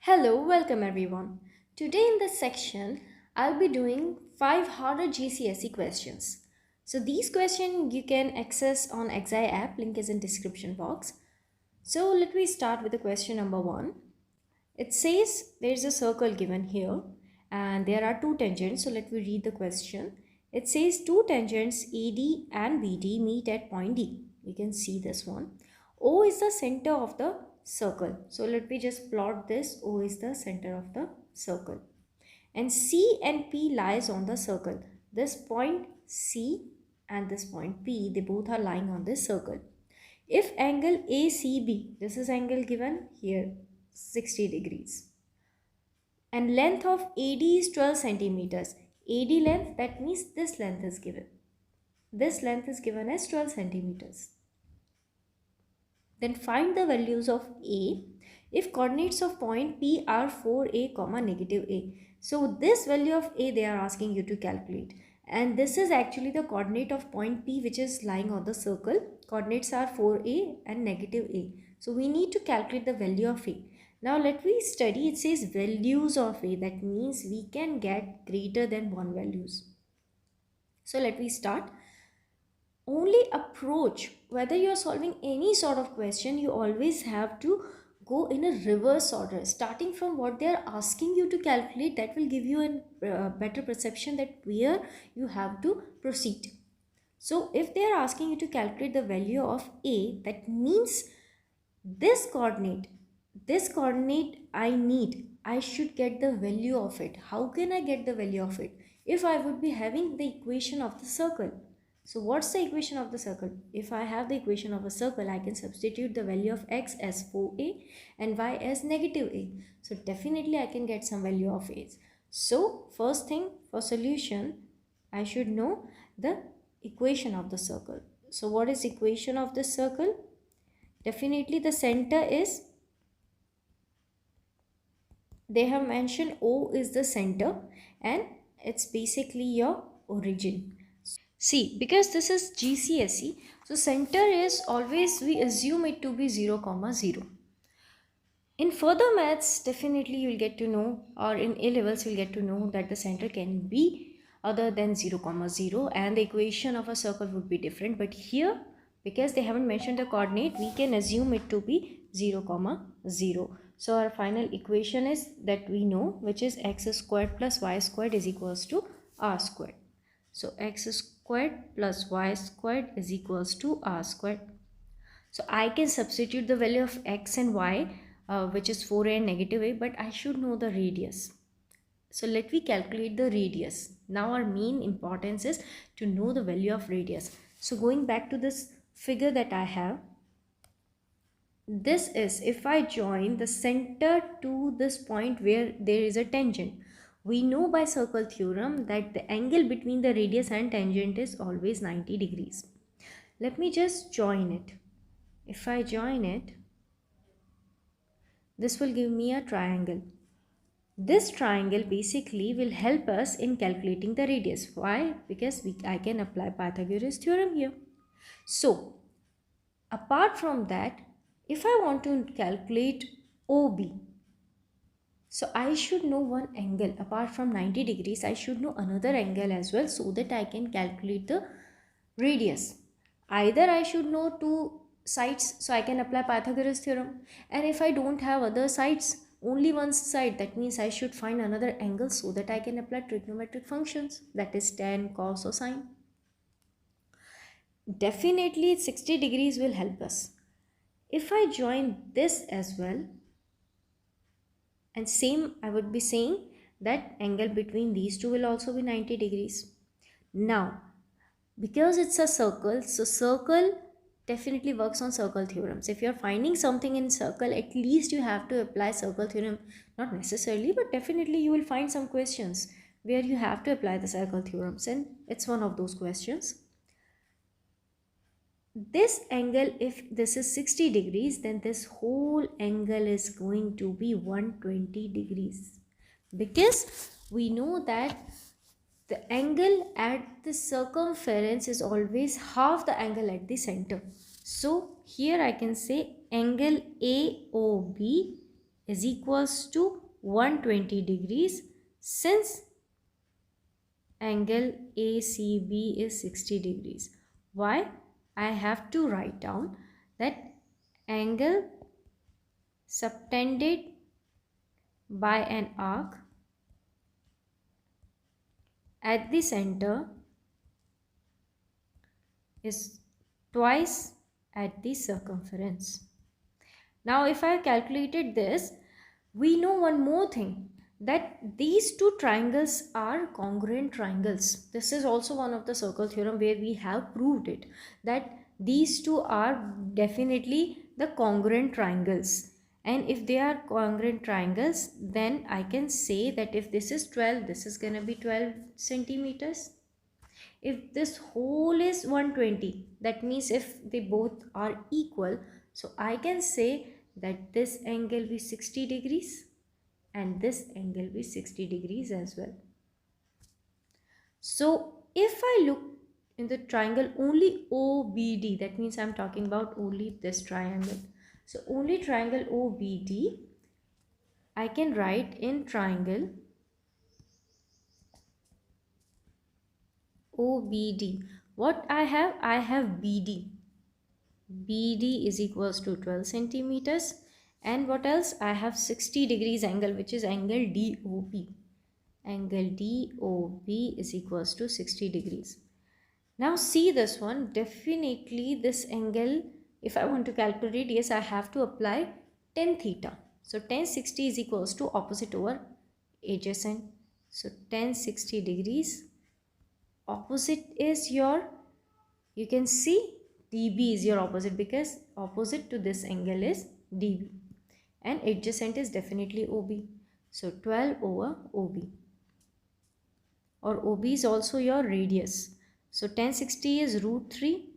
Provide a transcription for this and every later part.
Hello, welcome everyone. Today in this section, I'll be doing 5 harder GCSE questions. So these questions you can access on ESAEY app, link is in description box. So let me start with the question number 1. It says there's a circle given here and there are two tangents. So let me read the question. It says two tangents AD and BD meet at point D. We can see this one. O is the center of the circle. So let me just plot this. O is the center of the circle. And C and P lies on the circle. This point C and this point P, they both are lying on this circle. If angle ACB, this is angle given here, 60 degrees. And length of AD is 12 centimeters. AD length, that means this length is given. This length is given as 12 centimeters. Then find the values of A if coordinates of point P are 4A, negative A. So this value of A they are asking you to calculate. And this is actually the coordinate of point P which is lying on the circle. Coordinates are 4A and negative A. So we need to calculate the value of A. Now let me study. It says values of A. That means we can get greater than 1 values. So let me start. Only approach, whether you are solving any sort of question, you always have to go in a reverse order, starting from what they are asking you to calculate. That will give you a better perception that where you have to proceed. So if they are asking you to calculate the value of A, that means this coordinate I should get the value of it. How can I get the value of it? If I would be having the equation of the circle. So what's the equation of the circle? If I have the equation of a circle, I can substitute the value of x as 4a and y as negative a. So definitely I can get some value of a. So first thing for solution, I should know the equation of the circle. So what is equation of the circle? Definitely the center is, they have mentioned O is the center and it's basically your origin. See, because this is GCSE, so center is always, we assume it to be 0, 0. In further maths, definitely you will get to know, or in A levels you will get to know that the center can be other than 0, 0 and the equation of a circle would be different. But here, because they haven't mentioned the coordinate, we can assume it to be 0, 0. So our final equation is that we know, which is x squared plus y squared is equals to r squared. So x squared plus y squared is equals to r squared. So I can substitute the value of x and y, which is 4a and negative a, but I should know the radius. So let me calculate the radius. Now our main importance is to know the value of radius. So going back to this figure that I have, this is if I join the center to this point where there is a tangent. We know by circle theorem that the angle between the radius and tangent is always 90 degrees. Let me just join it. If I join it, this will give me a triangle. This triangle basically will help us in calculating the radius. Why? Because I can apply Pythagoras theorem here. So, apart from that, if I want to calculate OB, so I should know one angle. Apart from 90 degrees, I should know another angle as well so that I can calculate the radius. Either I should know two sides so I can apply Pythagoras theorem. And if I don't have other sides, only one side, that means I should find another angle so that I can apply trigonometric functions, that is tan, cos or sine. Definitely 60 degrees will help us. If I join this as well, and same I would be saying that angle between these two will also be 90 degrees. Now, because it's a circle, so circle definitely works on circle theorems. If you're finding something in circle, at least you have to apply circle theorem. Not necessarily, but definitely you will find some questions where you have to apply the circle theorems, and it's one of those questions. This angle, if this is 60 degrees, then this whole angle is going to be 120 degrees, because we know that the angle at the circumference is always half the angle at the center. So here I can say angle AOB is equals to 120 degrees since angle ACB is 60 degrees. Why? I have to write down that angle subtended by an arc at the center is twice at the circumference. Now if I calculated this, we know one more thing, that these two triangles are congruent triangles. This is also one of the circle theorem where we have proved it, that these two are definitely the congruent triangles. And if they are congruent triangles, then I can say that if this is 12, this is going to be 12 centimeters. If this whole is 120, that means if they both are equal, so I can say that this angle be 60 degrees and this angle be 60 degrees as well. So if I look in the triangle only OBD, that means I'm talking about only this triangle. So only triangle OBD, I can write in triangle OBD. What I have? I have BD. BD is equals to 12 centimeters. And what else? I have 60 degrees angle, which is angle DOP. Angle DOP is equals to 60 degrees. Now see this one. Definitely this angle, if I want to calculate, yes, I have to apply tan theta. So tan 60 is equals to opposite over adjacent. So tan 60 degrees. Opposite is your, you can see dB is your opposite, because opposite to this angle is dB and adjacent is definitely OB. So 12 over OB, or OB is also your radius. So tan 60 is root 3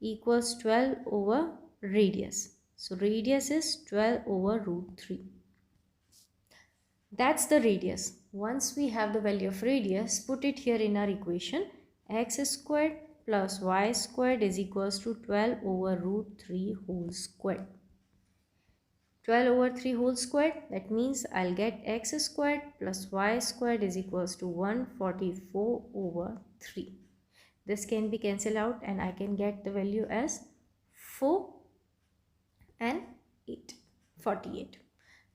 equals 12 over radius. So radius is 12 over root 3. That's the radius. Once we have the value of radius, put it here in our equation. X squared plus y squared is equals to 12 over root 3 whole squared. 12 over 3 whole squared, that means I'll get x squared plus y squared is equals to 144 over 3. This can be cancelled out and I can get the value as 4 and 8, 48.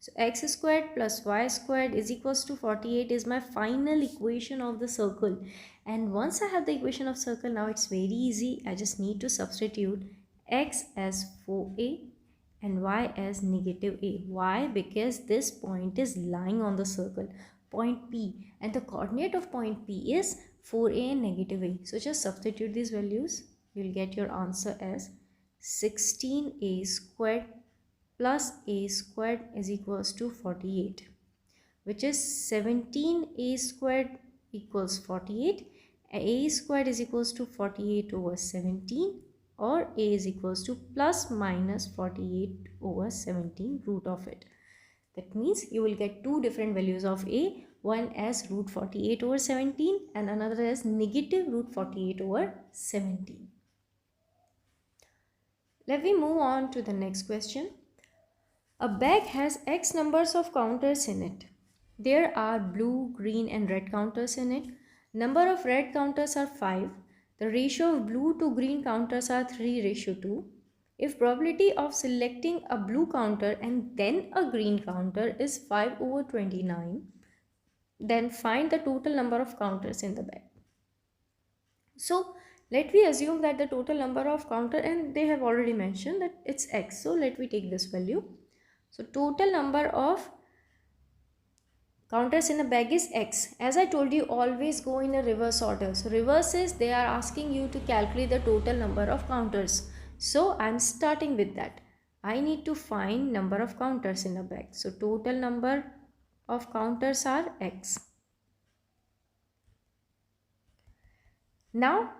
So x squared plus y squared is equals to 48 is my final equation of the circle. And once I have the equation of circle, now it's very easy. I just need to substitute x as 4a and y as negative a. Why? Because this point is lying on the circle, point P, and the coordinate of point P is 4a and negative a. So just substitute these values. You'll get your answer as 16a squared plus a squared is equals to 48, which is 17a squared equals 48. A squared is equals to 48 over 17, or a is equals to plus minus 48 over 17 root of it. That means you will get two different values of a, one as root 48 over 17 and another as negative root 48 over 17. Let me move on to the next question. A bag has X numbers of counters in it. There are blue, green and red counters in it. Number of red counters are 5. The ratio of blue to green counters are 3:2. If probability of selecting a blue counter and then a green counter is 5 over 29, then find the total number of counters in the bag. So let we assume that the total number of counter, and they have already mentioned that it's X. So let me take this value. So total number of counters in a bag is X. As I told you, always go in a reverse order. So reverse is they are asking you to calculate the total number of counters. So I'm starting with that. I need to find number of counters in a bag. So total number of counters are X. Now,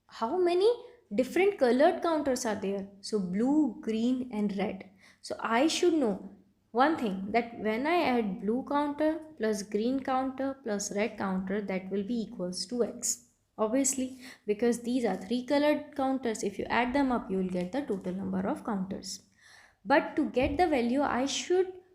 how many different colored counters are there? So blue, green and red. So I should know one thing, that when I add blue counter plus green counter plus red counter, that will be equals to X. Obviously, because these are three colored counters, if you add them up, you will get the total number of counters. But to get the value, I should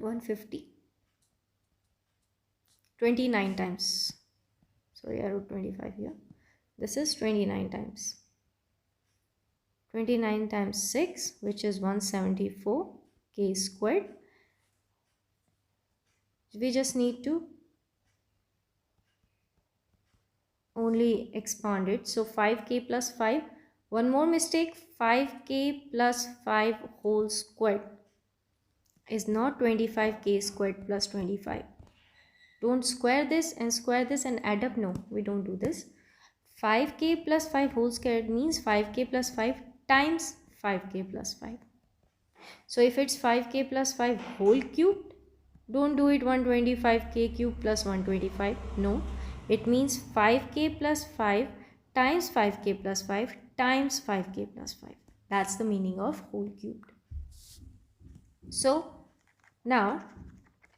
150. 29 times. Sorry, I wrote 25 here. This is 29 times. 29 times 6, which is 174 k squared. We just need to only expand it. So 5k plus 5. One more mistake, 5k plus 5 whole squared is not 25k squared plus 25. Don't square this and add up. No, we don't do this. 5k plus 5 whole squared means 5k plus 5 times 5k plus 5. So if it's 5k plus 5 whole cubed, don't do it 125k cube plus 125. No, it means 5k plus 5 times 5k plus 5 times 5k plus 5. That's the meaning of whole cubed. So now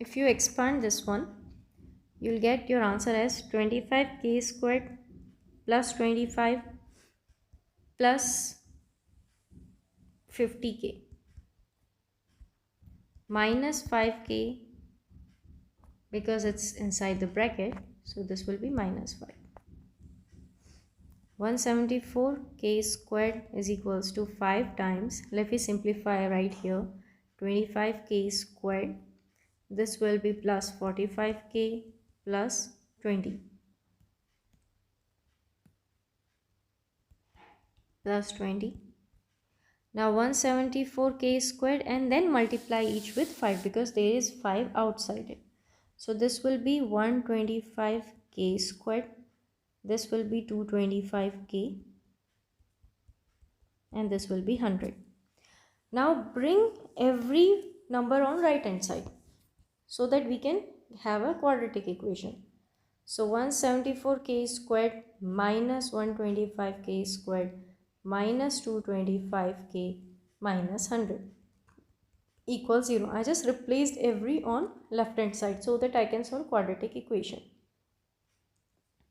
if you expand this one, you'll get your answer as 25k squared plus 25 plus 50k minus 5k, because it's inside the bracket, so this will be minus 5. 174k squared is equals to 5 times, let me simplify right here, 25k squared. This will be plus 45k plus 20 plus 20. Now 174k squared, and then multiply each with 5 because there is 5 outside it. So this will be 125k squared. This will be 225k. And this will be 100. Now bring every number on right hand side so that we can have a quadratic equation. So 174k squared minus 125k squared minus 225k minus 100 equals 0. I just replaced every on left hand side so that I can solve quadratic equation.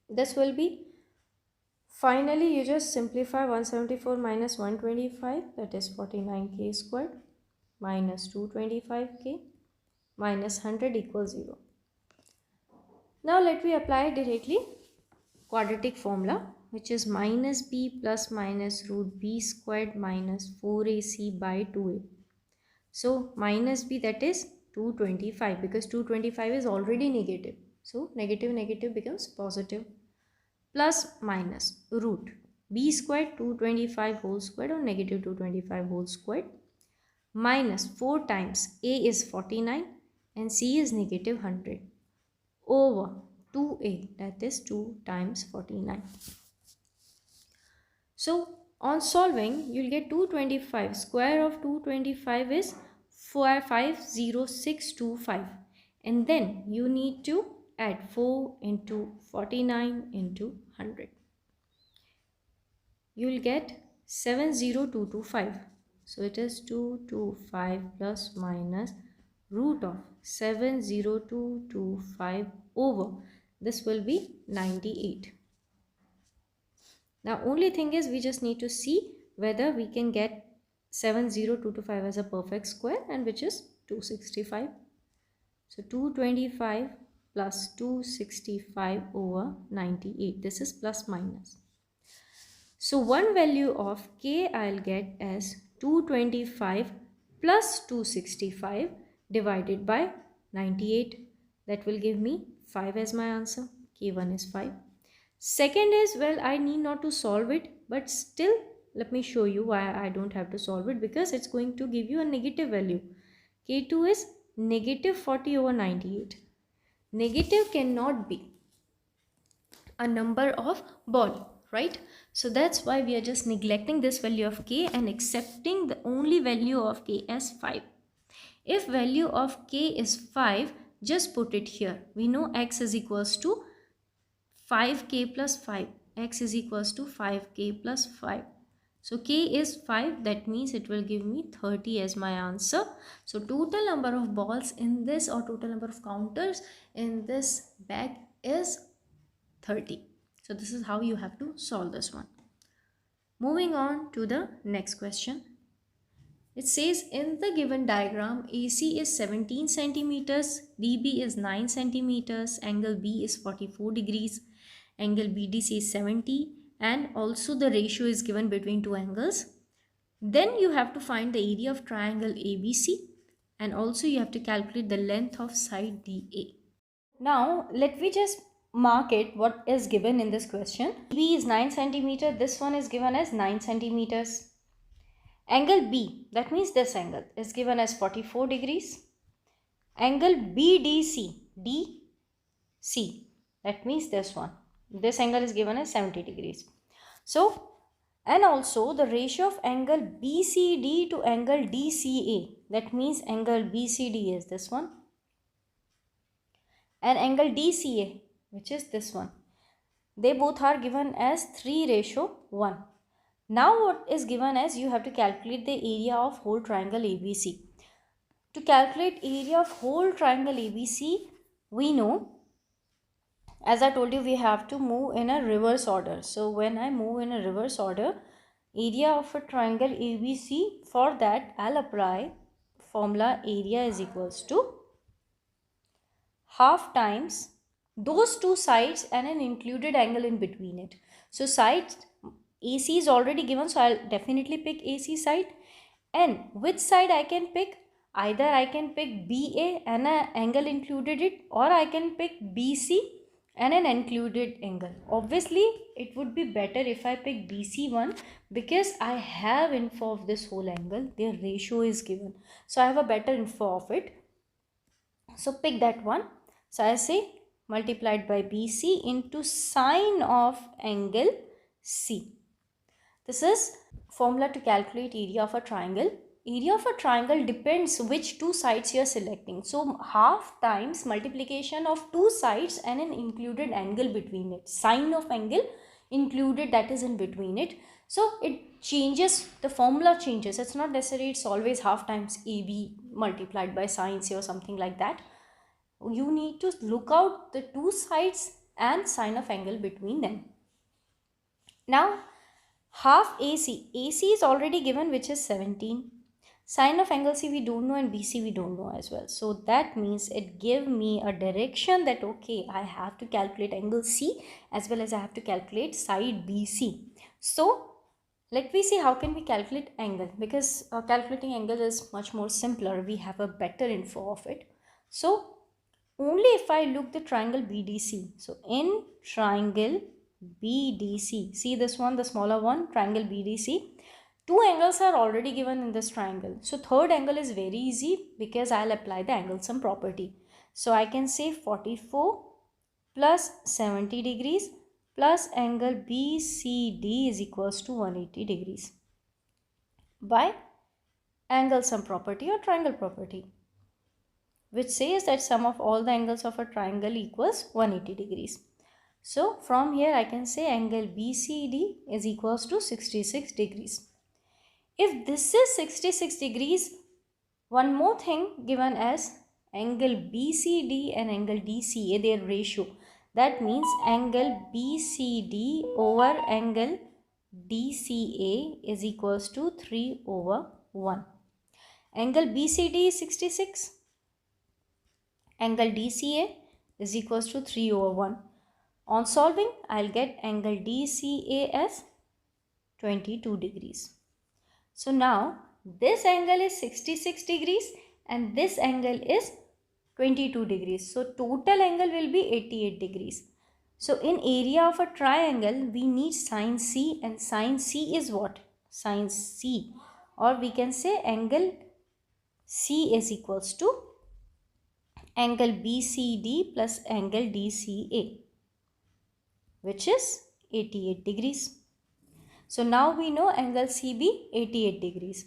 This will be, finally you just simplify 174 minus 125, that is 49k squared minus 225k minus 100 equals 0. Now let me apply directly quadratic formula, which is minus b plus minus root b squared minus 4ac by 2a. So minus b, that is 225, because 225 is already negative. So negative negative becomes positive, plus minus root b squared 225 whole squared or negative 225 whole squared minus 4 times a is 49 and c is negative 100 over 2a, that is 2 times 49. So on solving, you'll get 225. Square of 225 is 50625. And then you need to add 4 into 49 into 100. You'll get 70225. So it is 225 plus minus root of 70225 over. This will be 98. Now only thing is we just need to see whether we can get 70225 as a perfect square, and which is 265. So 225 plus 265 over 98. This is plus minus. So one value of k I'll get as 225 plus 265 divided by 98. That will give me 5 as my answer. K1 is 5. Second is, well, I need not to solve it, but still let me show you why I don't have to solve it, because it's going to give you a negative value. K2 is negative 40 over 98. Negative cannot be a number of ball, right? So that's why we are just neglecting this value of k and accepting the only value of k as 5. If value of k is 5, just put it here. We know x is equals to 5k plus 5. X is equals to 5k plus 5. So k is 5, that means it will give me 30 as my answer. So total number of balls in this, or total number of counters in this bag is 30. So this is how you have to solve this one. Moving on to the next question. It says in the given diagram, AC is 17 centimeters, DB is 9 centimeters, angle B is 44 degrees, angle BDC is 70, and also the ratio is given between two angles. Then you have to find the area of triangle ABC, and also you have to calculate the length of side DA. Now let me just mark it what is given in this question. B is 9 centimeter, this one is given as 9 centimeters. Angle B, that means this angle, is given as 44 degrees. Angle BDC, DC, that means this one. This angle is given as 70 degrees. So, and also the ratio of angle BCD to angle DCA, that means angle BCD is this one, and angle DCA, which is this one. They both are given as 3:1. Now what is given as you have to calculate the area of whole triangle ABC. To calculate area of whole triangle ABC, we know, as I told you, we have to move in a reverse order. So when I move in a reverse order, area of a triangle ABC, for that I'll apply formula area is equals to half times those two sides and an included angle in between it. So side AC is already given, so I'll definitely pick AC side. And which side I can pick? Either I can pick BA and an angle included it, or I can pick BC and an included angle. Obviously it would be better if I pick BC one, because I have info of this whole angle, their ratio is given, so I have a better info of it. So pick that one. So I say multiplied by BC into sine of angle C. This is formula to calculate area of a triangle. Area of a triangle depends which two sides you are selecting. So half times multiplication of two sides and an included angle between it. Sine of angle included, that is in between it. So it changes, the formula changes. It's not necessary it's always half times AB multiplied by sine C or something like that. You need to look out the two sides and sine of angle between them. Now half AC. AC is already given, which is 17. Sine of angle C we don't know, and BC we don't know as well. So that means it give me a direction that okay, I have to calculate angle C as well as I have to calculate side BC. So let me see how can we calculate angle, because calculating angle is much more simpler. We have a better info of it. So only if I look the triangle BDC. So in triangle BDC, see this one, the smaller one, triangle BDC, two angles are already given in this triangle. So third angle is very easy because I'll apply the angle sum property. So I can say 44 plus 70 degrees plus angle BCD is equals to 180 degrees by angle sum property or triangle property, which says that sum of all the angles of a triangle equals 180 degrees. So from here I can say angle BCD is equals to 66 degrees. If this is 66 degrees, one more thing given as angle BCD and angle DCA, their ratio. That means angle BCD over angle DCA is equals to 3/1. Angle BCD is 66. Angle DCA is equals to 3/1. On solving, I'll get angle DCA as 22 degrees. So now this angle is 66 degrees and this angle is 22 degrees. So total angle will be 88 degrees. So in area of a triangle, we need sine C, and sine C is what? Sine C, or we can say angle C is equals to angle BCD plus angle DCA, which is 88 degrees. So now we know angle CB 88 degrees.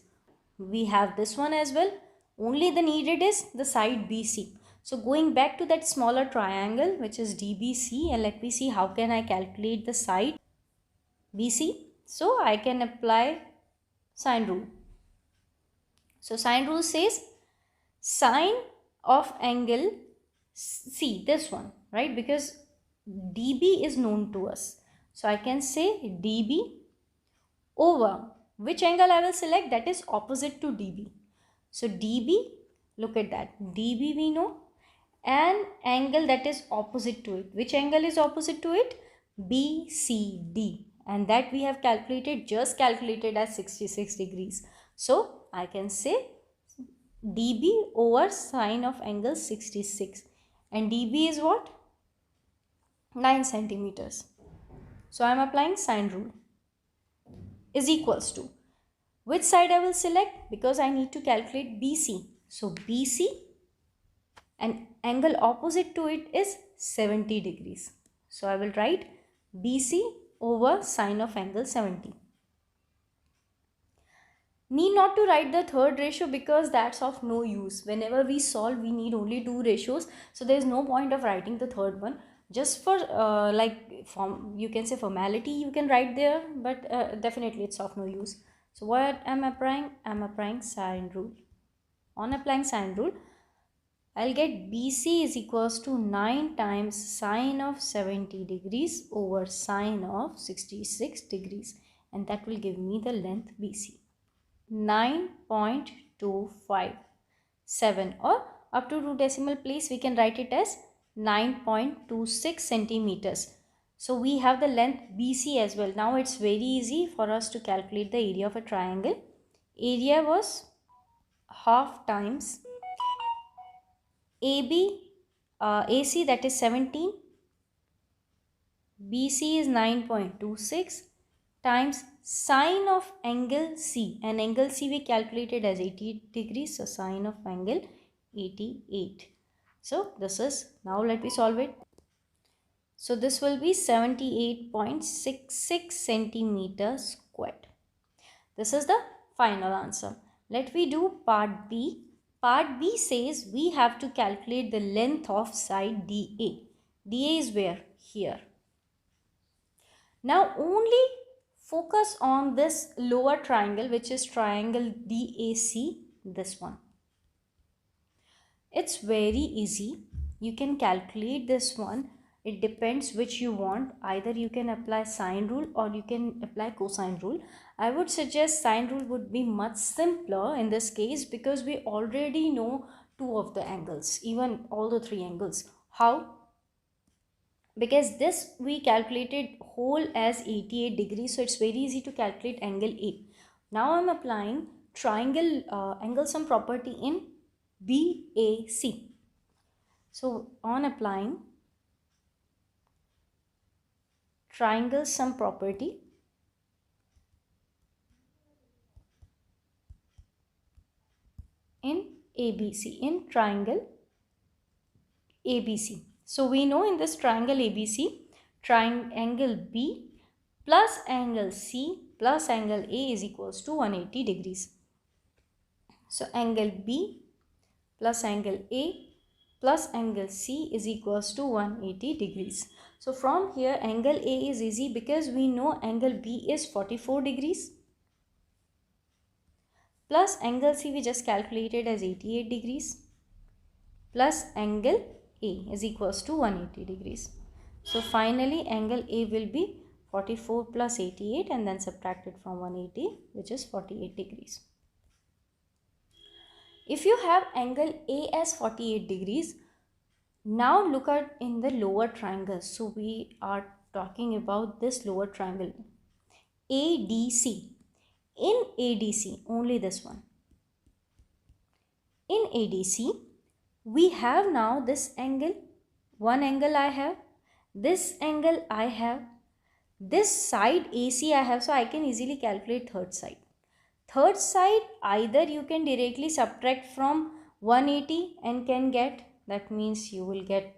We have this one as well. Only the needed is the side BC. So going back to that smaller triangle, which is DBC, and let me see how can I calculate the side BC. So I can apply sine rule. So sine rule says sine of angle C, this one, right? Because DB is known to us. So I can say DB over Which angle I will select? That is opposite to DB. So DB, look at that. DB we know. An angle that is opposite to it. Which angle is opposite to it? BCD. And that we have calculated, just calculated as 66 degrees. So I can say DB over sine of angle 66. And DB is what? 9 centimeters. So I am applying sine rule. Is equals to. Which side I will select? Because I need to calculate BC. So BC and angle opposite to it is 70 degrees. So I will write BC over sine of angle 70. Need not to write the third ratio because that's of no use. Whenever we solve, we need only two ratios. So there is no point of writing the third one. Just for you can say formality, you can write there, but definitely it's of no use. So what am I applying? I'm applying sine rule. On applying sine rule, I'll get BC is equals to 9 times sine of 70 degrees over sine of 66 degrees. And that will give me the length BC. 9.257, or up to 2 decimal place we can write it as 9.26 centimeters. So we have the length BC as well. Now it's very easy for us to calculate the area of a triangle. Area was half times AC, that is 17, BC is 9.26 times sine of angle C, and angle C we calculated as 88 degrees, so sine of angle 88. So this is, now let me solve it. So this will be 78.66 centimeters squared. This is the final answer. Let me do part B. Part B says we have to calculate the length of side DA. DA is where? Here. Now only focus on this lower triangle, which is triangle DAC, this one. It's very easy. You can calculate this one. It depends which you want. Either you can apply sine rule or you can apply cosine rule. I would suggest sine rule would be much simpler in this case because we already know two of the angles, even all the three angles. How? Because this we calculated whole as 88 degrees, so it's very easy to calculate angle A. Now I'm applying triangle angle sum property in BAC. So on applying triangle sum property in ABC, in triangle ABC. So we know in this triangle ABC, triangle B plus angle C plus angle A is equals to 180 degrees. So angle B plus angle A plus angle C is equals to 180 degrees. So from here angle A is easy because we know angle B is 44 degrees plus angle C we just calculated as 88 degrees plus angle A is equals to 180 degrees. So finally angle A will be 44 plus 88 and then subtracted from 180, which is 48 degrees. If you have angle A as 48 degrees, now look at in the lower triangle. So we are talking about this lower triangle ADC. In ADC, only this one. In ADC, we have now this angle, one angle I have, this angle I have, this side AC I have, so I can easily calculate third side. Third side, either you can directly subtract from 180 and can get, that means you will get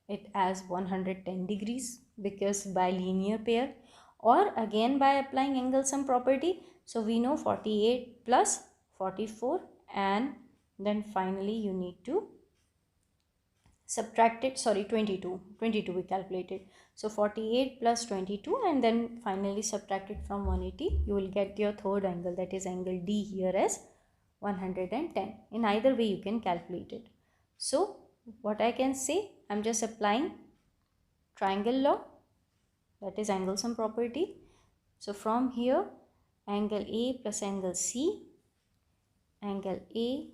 it as 110 degrees because by linear pair, or again by applying angle sum property. So we know 48 plus 44 and then finally you need to subtract it, 22 we calculated. So 48 plus 22 and then finally subtract it from 180, you will get your third angle, that is angle D here as 110. In either way you can calculate it. So what I can say, I'm just applying triangle law, that is angle sum property. So from here angle A plus angle C, angle A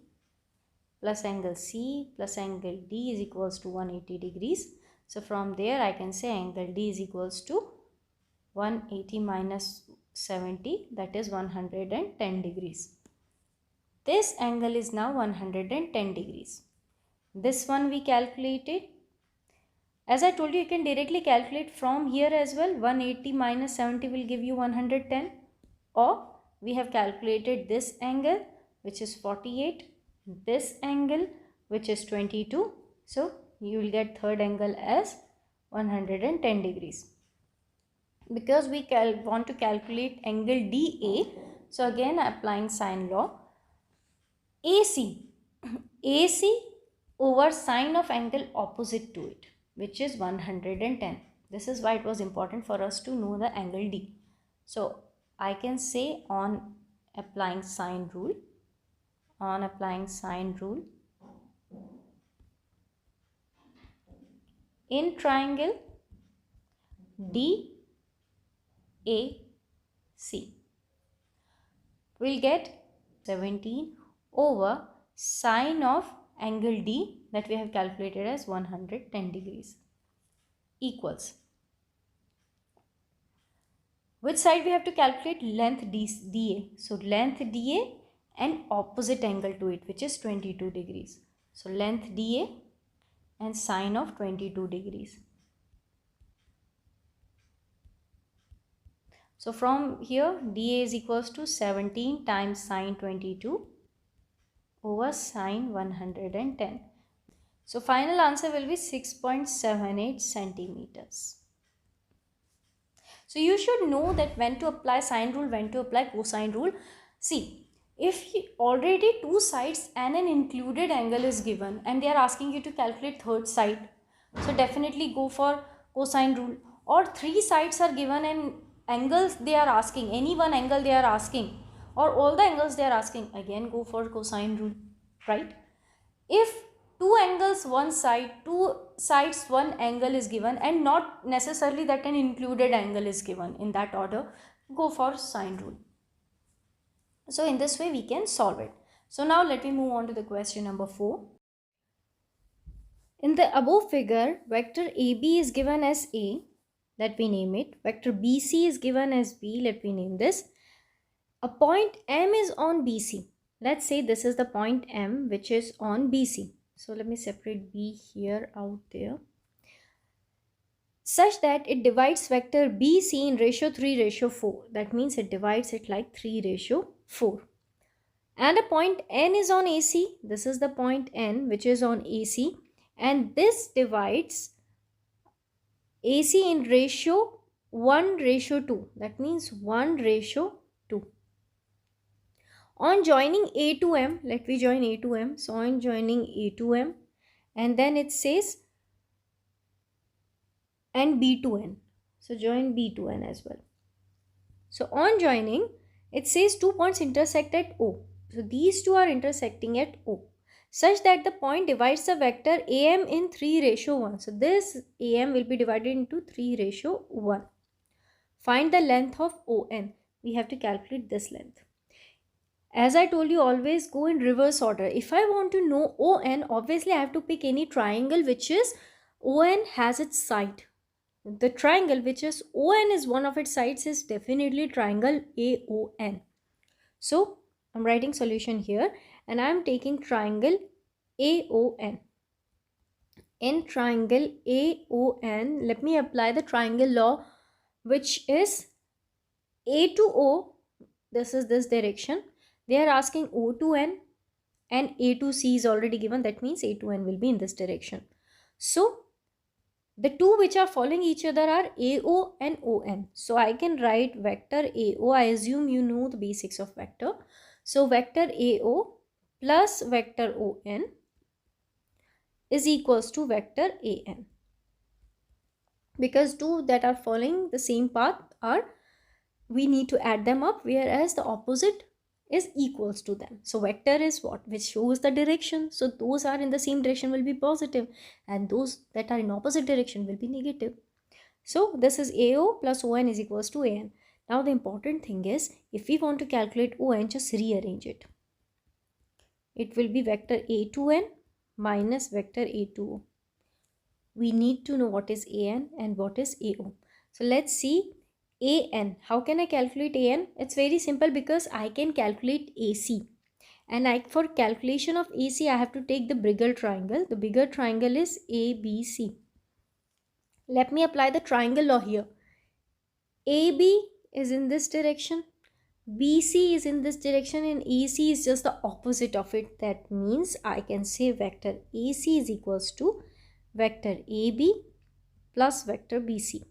plus angle C plus angle D is equals to 180 degrees. So from there I can say angle D is equals to 180 minus 70, that is 110 degrees. This angle is now 110 degrees. This one we calculated. As I told you, you can directly calculate from here as well. 180 minus 70 will give you 110. Or we have calculated this angle which is 48. This angle which is 22. So you will get third angle as 110 degrees. Because we want to calculate angle DA. So again applying sine law. AC over sine of angle opposite to it, which is 110. This is why it was important for us to know the angle D. So I can say on applying sine rule, in triangle DAC, we'll get 17 over sine of angle D that we have calculated as 110 degrees equals. Which side we have to calculate? Length DA. So length DA and opposite angle to it, which is 22 degrees. So length DA and sine of 22 degrees. So from here DA is equals to 17 times sine 22 over sine 110. So final answer will be 6.78 centimeters. So you should know that when to apply sine rule, when to apply cosine rule. See, if already two sides and an included angle is given and they are asking you to calculate third side, so definitely go for cosine rule. Or three sides are given and angles they are asking, any one angle they are asking, or all the angles they are asking, again go for cosine rule, right? If two angles one side, two sides one angle is given and not necessarily that an included angle is given in that order, go for sine rule. So in this way we can solve it. So now let me move on to the question number 4. In the above figure, vector AB is given as A, let me name it. Vector BC is given as B, let me name this. A point M is on BC. Let's say this is the point M which is on BC. So let me separate B here out there. Such that it divides vector BC in ratio 3:4. That means it divides it like 3:4. And a point N is on AC. This is the point N which is on AC. And this divides AC in ratio 1:2. That means 1:2. On joining A to M, let me join A to M. So on joining A to M, and then it says and B to N. So join B to N as well. So on joining, it says 2 points intersect at O. So these two are intersecting at O, such that the point divides the vector AM in 3:1. So this AM will be divided into 3:1. Find the length of ON. We have to calculate this length. As I told you, always go in reverse order. If I want to know ON, obviously I have to pick any triangle which is ON has its side. The triangle which is ON is one of its sides is definitely triangle AON. So I'm writing solution here and I'm taking triangle AON. In triangle AON, let me apply the triangle law, which is A to O. This is this direction. They are asking O to N and A to C is already given. That means A to N will be in this direction. So the two which are following each other are AO and ON. So I can write vector AO. I assume you know the basics of vector. So vector AO plus vector ON is equals to vector AN. Because two that are following the same path are, we need to add them up, whereas the opposite is equals to them. So vector is what? Which shows the direction. So those are in the same direction will be positive and those that are in opposite direction will be negative. So this is AO plus ON is equals to AN. Now the important thing is, if we want to calculate ON, just rearrange it. It will be vector A2N minus vector A2O. We need to know what is AN and what is AO. So let's see AN. How can I calculate AN? It's very simple, because I can calculate AC. And for calculation of AC, I have to take the bigger triangle. The bigger triangle is ABC. Let me apply the triangle law here. AB is in this direction, BC is in this direction, and AC is just the opposite of it. That means I can say vector AC is equals to vector AB plus vector BC.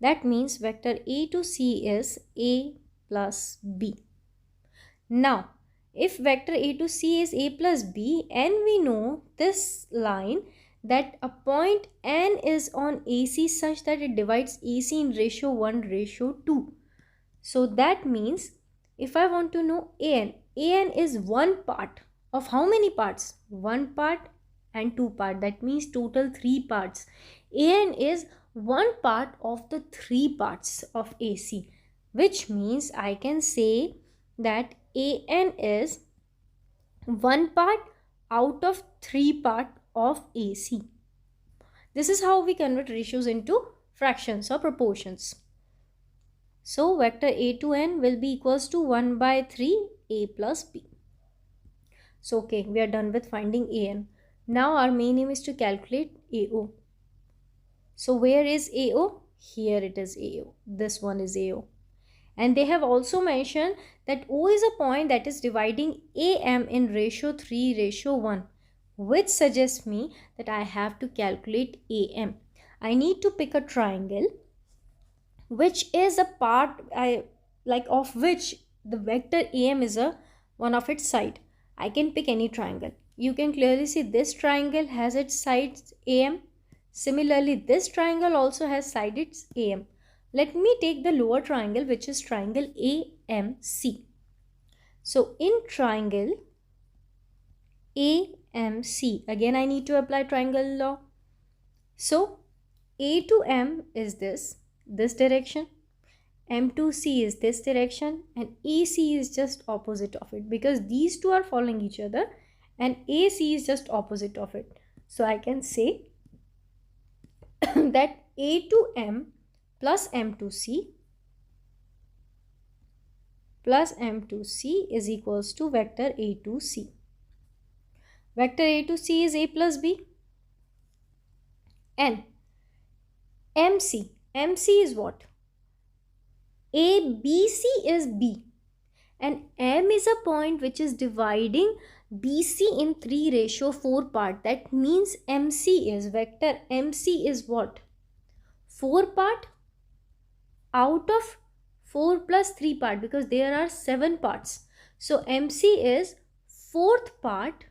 That means vector A to C is A plus B. Now, if vector A to C is A plus B, and we know this line that a point N is on AC such that it divides AC in ratio 1:2. So that means if I want to know AN is one part of how many parts? One part and two part. That means total three parts. AN is one part of the three parts of AC, which means I can say that AN is one part out of three part of AC. This is how we convert ratios into fractions or proportions. So vector A to N will be equals to 1/3 A plus B. So okay, we are done with finding AN. Now our main aim is to calculate AO. So where is AO? Here it is AO. This one is AO. And they have also mentioned that O is a point that is dividing AM in ratio 3:1, which suggests me that I have to calculate AM. I need to pick a triangle which is a part of which the vector AM is a one of its side. I can pick any triangle. You can clearly see this triangle has its sides AM. Similarly, this triangle also has side its AM. Let me take the lower triangle, which is triangle AMC. So in triangle AMC, again I need to apply triangle law. So A to M is this direction, M to C is this direction, and AC is just opposite of it, because these two are following each other and AC is just opposite of it. So I can say that A to M plus M to C plus M to C is equals to vector A to C. Vector A to C is A plus B, and MC is what? ABC is B, and M is a point which is dividing BC in 3:4 part. That means MC is, vector MC is what? 4 part out of 4 plus 3 part, because there are 7 parts. So MC is 4th part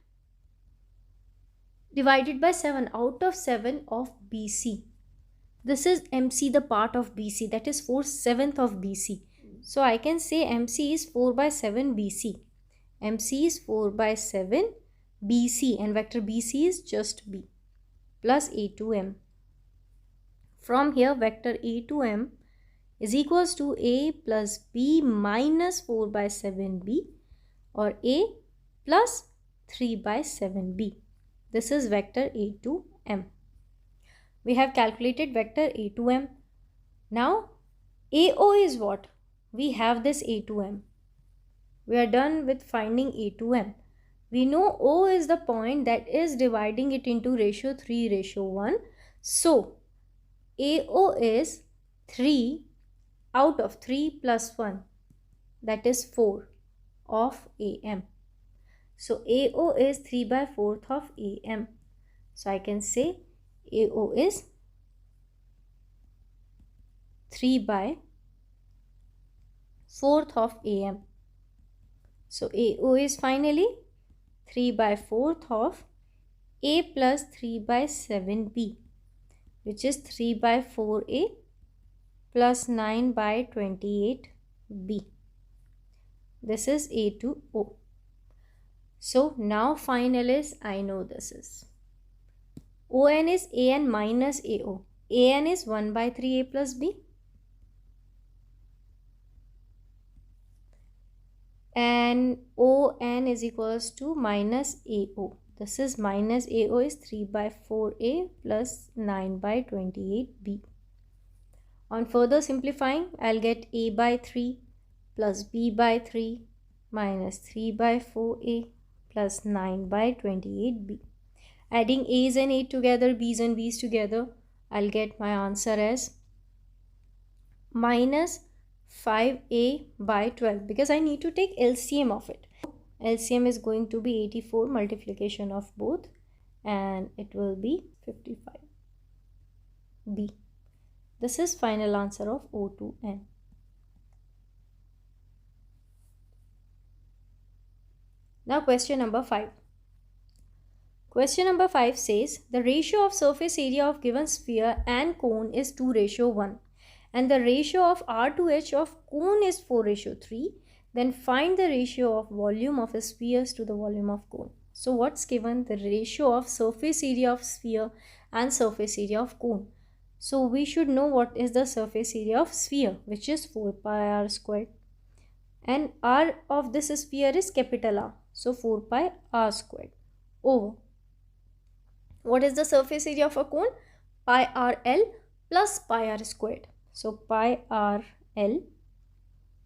divided by 7 out of 7 of BC. This is MC, the part of BC, that is 4/7 of BC. So I can say MC is 4/7 BC. MC is 4/7 BC, and vector BC is just B plus A to M. From here, vector A to M is equals to A plus B minus 4/7B, or A plus 3/7B. This is vector A to M. We have calculated vector A to M. Now AO is what? We have this A to M. We are done with finding A to M. We know O is the point that is dividing it into ratio 3:1. So AO is 3 out of 3 plus 1, that is 4 of AM. So AO is 3/4 of AM. So I can say AO is 3/4 of AM. So AO is finally 3/4 of A plus 3/7B, which is 3/4A plus 9/28B. This is A to O. So now final is, I know this is ON is AN minus AO. AN is 1/3 A plus B. and ON is equals to minus AO. This is minus AO is 3 by 4A plus 9 by 28B. On further simplifying, I'll get A by 3 plus B by 3 minus 3 by 4A plus 9 by 28B. Adding A's and A together, B's and B's together, I'll get my answer as minus 5A by 12, because I need to take LCM of it. LCM is going to be 84 multiplication of both, and it will be 55B. This is final answer of O2N. Now question number 5. Question number 5 says the ratio of surface area of given sphere and cone is 2:1 and the ratio of R to H of cone is 4:3. Then find the ratio of volume of spheres to the volume of cone. So what's given? The ratio of surface area of sphere and surface area of cone. So we should know what is the surface area of sphere, which is 4 pi r squared. And R of this sphere is capital R. So 4 pi r squared over. What is the surface area of a cone? Pi r L plus pi r squared. So pi r L,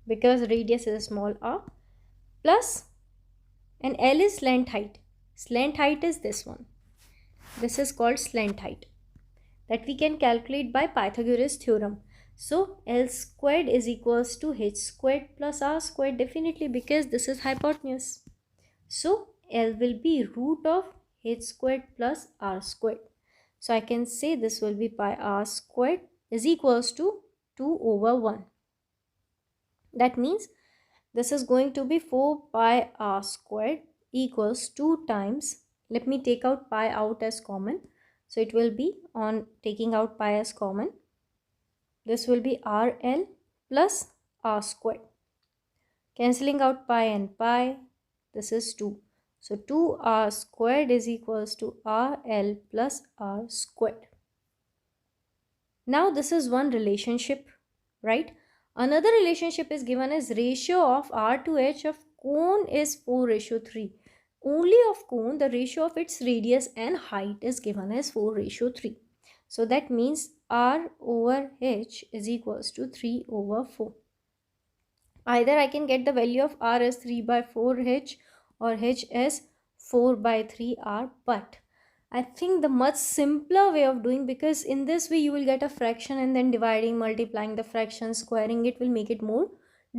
because radius is small r, plus, and L is slant height. Slant height is this one. This is called slant height, that we can calculate by Pythagoras theorem. So L squared is equals to H squared plus R squared, definitely, because this is hypotenuse. So L will be root of H squared plus R squared. So I can say this will be pi R squared is equals to 2/1. That means this is going to be 4 pi R squared equals 2 times, let me take out pi out as common. So it will be, on taking out pi as common, this will be RL plus R squared. Cancelling out pi and pi, this is 2. So 2R squared is equals to RL plus R squared. Now this is one relationship, right? Another relationship is given as ratio of R to H of cone is 4:3. Only of cone, the ratio of its radius and height is given as 4:3. So that means R over H is equals to 3/4. Either I can get the value of R as 3 by 4H or H as 4 by 3R, but I think the much simpler way of doing, because in this way you will get a fraction and then dividing, multiplying the fraction, squaring it will make it more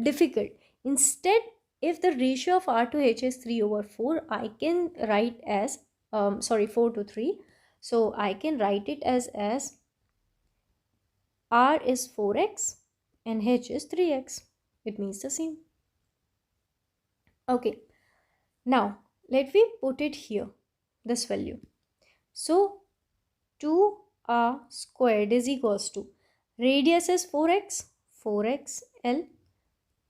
difficult. Instead, if the ratio of R to H is 3/4, I can write as 4:3. So I can write it as R is 4x and H is 3x. It means the same. Okay, now let me put it here, this value. So 2R squared is equals to, radius is 4x, 4xl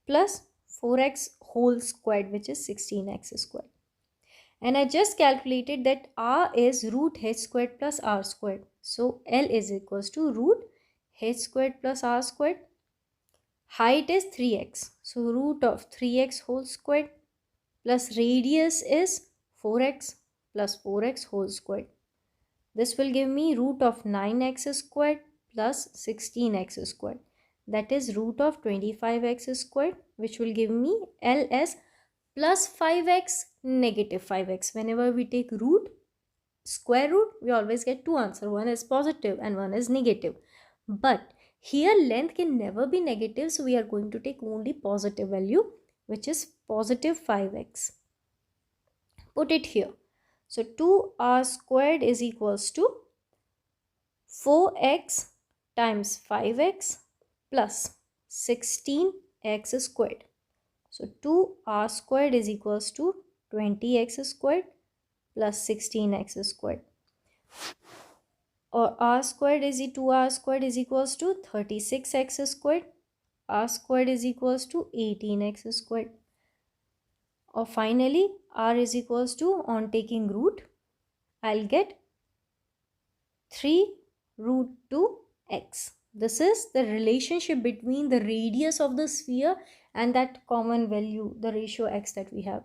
plus 4x whole squared, which is 16x squared. And I just calculated that R is root H squared plus R squared. So L is equals to root H squared plus R squared. Height is 3x. So root of 3x whole squared plus radius is 4x plus 4x whole squared. This will give me root of 9x squared plus 16x squared. That is root of 25x squared, which will give me L as plus 5x negative 5x. Whenever we take root, square root, we always get two answers. One is positive and one is negative. But here length can never be negative, so we are going to take only positive value, which is positive 5x. Put it here. So 2R squared is equals to 4x times 5x plus 16x squared. So 2R squared is equals to 20x squared plus 16x squared. Or R squared is 2R squared is equals to 36x squared. R squared is equals to 18x squared. Or finally, R is equals to, on taking root, I'll get 3 root 2x. This is the relationship between the radius of the sphere and that common value, the ratio x that we have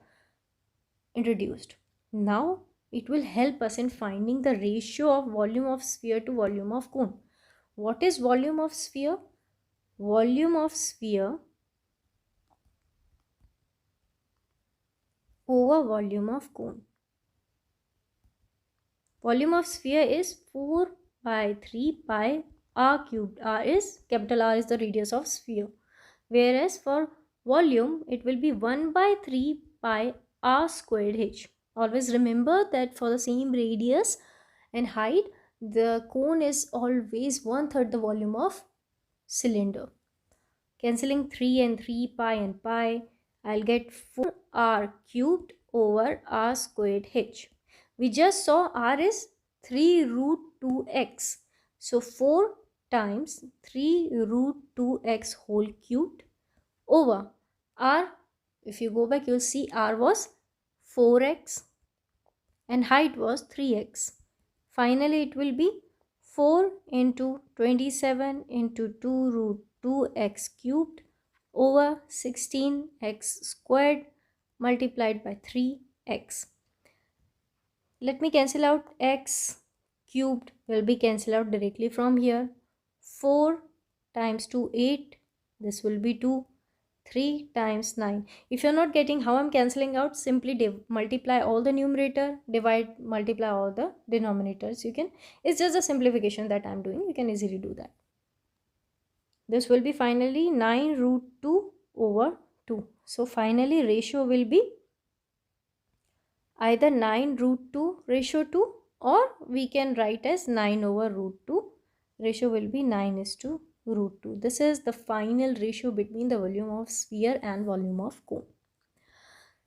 introduced. Now it will help us in finding the ratio of volume of sphere to volume of cone. What is volume of sphere? Volume of sphere over volume of cone. Volume of sphere is 4 by 3 pi r cubed. Capital R is the radius of sphere. Whereas for volume, it will be 1 by 3 pi r squared h. Always remember that for the same radius and height, the cone is always 1/3 the volume of cylinder. Cancelling 3 and 3, pi and pi, I'll get 4r cubed over r squared h. We just saw r is 3 root 2x. So 4 times 3 root 2x whole cubed over r. If you go back, you'll see r was 4x and height was 3x. Finally, it will be 4 into 27 into 2 root 2x cubed over 16x squared multiplied by 3x. Let me cancel out x cubed will be cancelled out directly from here. 4 times 2, 8. This will be 2. 3 times 9. If you're not getting how I'm cancelling out, simply multiply all the numerator, divide, multiply all the denominators. It's just a simplification that I'm doing. You can easily do that. This will be finally 9 root 2 over 2. So finally ratio will be either 9 root 2 ratio 2, or we can write as 9 over root 2. Ratio will be 9 is to root 2. This is the final ratio between the volume of sphere and volume of cone.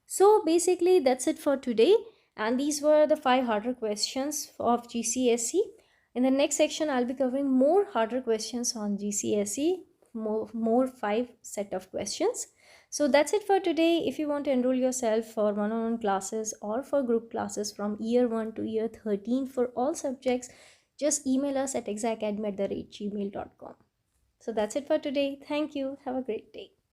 So basically that's it for today, and these were the 5 harder questions of GCSE. In the next section I'll be covering more harder questions on GCSE, more 5 set of questions. So that's it for today. If you want to enroll yourself for one-on-one classes or for group classes from year 1 to year 13 for all subjects, just email us at exacademy@gmail.com. So that's it for today. Thank you. Have a great day.